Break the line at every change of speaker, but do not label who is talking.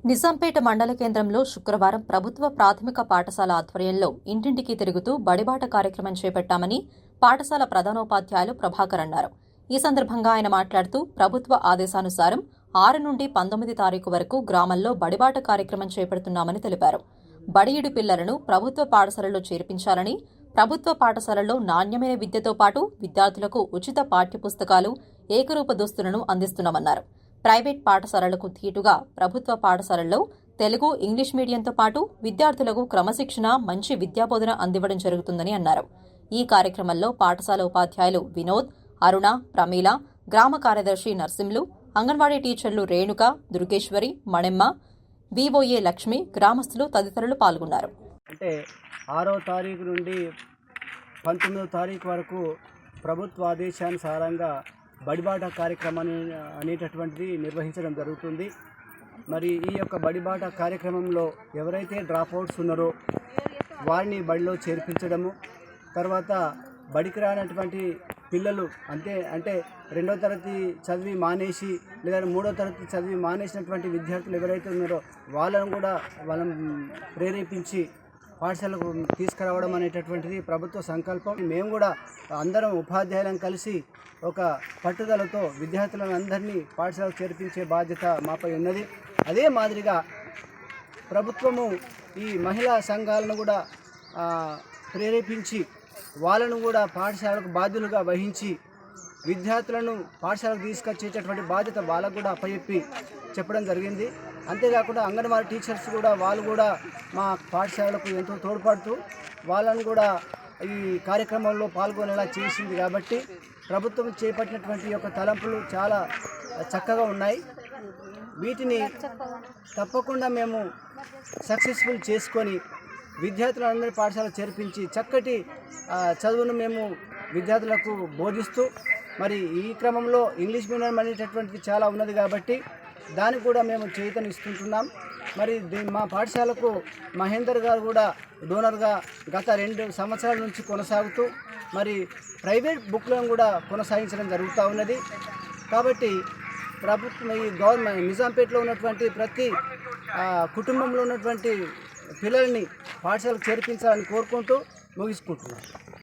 నిజాంపేట మండల కేంద్రంలో శుక్రవారం ప్రభుత్వ ప్రాథమిక పాఠశాల ఆధ్వర్యంలో ఇంటింటికి తిరుగుతూ బడిబాట కార్యక్రమం చేపట్టామని పాఠశాల ప్రధానోపాధ్యాయులు ప్రభాకర్ అన్నారు. ఈ సందర్భంగా ఆయన మాట్లాడుతూ ప్రభుత్వ ఆదేశానుసారం 6 నుండి 19 తారీఖు వరకు గ్రామంలో బడిబాట కార్యక్రమం చేపడుతున్నామని తెలిపారు. బడియుడి పిల్లలను ప్రభుత్వ పాఠశాలలో చేర్పించాలని, ప్రభుత్వ పాఠశాలల్లో నాణ్యమైన విద్యతో పాటు విద్యార్థులకు ఉచిత పాఠ్యపుస్తకాలు, ఏకరూప దుస్తులను అందిస్తున్నామన్నారు. ప్రైవేట్ పాఠశాలలకు ధీటుగా ప్రభుత్వ పాఠశాలల్లో తెలుగు, ఇంగ్లీష్ మీడియంతో పాటు విద్యార్థులకు క్రమశిక్షణ, మంచి విద్యాబోధన అందివ్వడం జరుగుతుందని అన్నారు. ఈ కార్యక్రమంలో పాఠశాల ఉపాధ్యాయులు వినోద్, అరుణ, ప్రమీల, గ్రామ కార్యదర్శి నర్సింలు, అంగన్వాడీ టీచర్లు రేణుక, దుర్గేశ్వరి, మణెమ్మ, వివోఏ లక్ష్మి, గ్రామస్తులు తదితరులు పాల్గొన్నారు.
అంటే 6వ తారీఖు నుండి 19వ తారీఖు వరకు ప్రభుత్వ ఆదేశానుసారంగా బడిబాట కార్యక్రమాన్ని అనేటటువంటిది నిర్వహించడం జరుగుతుంది. మరి ఈ యొక్క బడిబాట కార్యక్రమంలో ఎవరైతే డ్రాప్అవుట్స్ ఉన్నారో వారిని బడిలో చేర్పించడము, తర్వాత బడికి రానటువంటి పిల్లలు అంటే 2వ తరగతి చదివి మానేసి లేదా 3వ తరగతి చదివి మానేసినటువంటి విద్యార్థులు ఎవరైతే ఉన్నారో వాళ్ళని ప్రేరేపించి పాఠశాలకు తీసుకురావడం అనేటటువంటిది ప్రభుత్వ సంకల్పం. మేము కూడా అందరం ఉపాధ్యాయులను కలిసి ఒక పట్టుదలతో విద్యార్థులను అందరినీ పాఠశాలకు చేర్పించే బాధ్యత మాపై ఉన్నది. అదే మాదిరిగా ప్రభుత్వము ఈ మహిళా సంఘాలను కూడా ప్రేరేపించి వాళ్ళను కూడా పాఠశాలకు బాధ్యులుగా వహించి విద్యార్థులను పాఠశాలకు తీసుకొచ్చేటటువంటి బాధ్యత వాళ్ళకు కూడా అప్పచెప్పి చెప్పడం జరిగింది. అంతేకాకుండా అంగన్వాడీ టీచర్స్ కూడా వాళ్ళు కూడా మా పాఠశాలకు ఎంతో తోడ్పడుతూ వాళ్ళను కూడా ఈ కార్యక్రమంలో పాల్గొనేలా చేసింది. కాబట్టి ప్రభుత్వం చేపట్టినటువంటి యొక్క తలంపులు చాలా చక్కగా ఉన్నాయి. వీటిని తప్పకుండా మేము సక్సెస్ఫుల్ చేసుకొని విద్యార్థులందరి పాఠశాల చేర్పించి చక్కటి చదువును మేము విద్యార్థులకు బోధిస్తూ, మరి ఈ క్రమంలో ఇంగ్లీష్ మీడియం అనేటటువంటిది చాలా ఉన్నది కాబట్టి దానికి కూడా మేము చేయూతనిస్తుంటున్నాం. మరి మా పాఠశాలకు మహేందర్ గారు కూడా డోనర్గా గత 2 సంవత్సరాల నుంచి కొనసాగుతూ మరి ప్రైవేట్ బుక్లను కూడా కొనసాగించడం జరుగుతూ ఉన్నది. కాబట్టి ప్రభుత్వం ఈ గవర్నమెంట్ నిజాంపేటలో ఉన్నటువంటి ప్రతి కుటుంబంలో ఉన్నటువంటి పిల్లల్ని పాఠశాలకు చేర్పించాలని కోరుకుంటూ ముగించుకుంటున్నాను.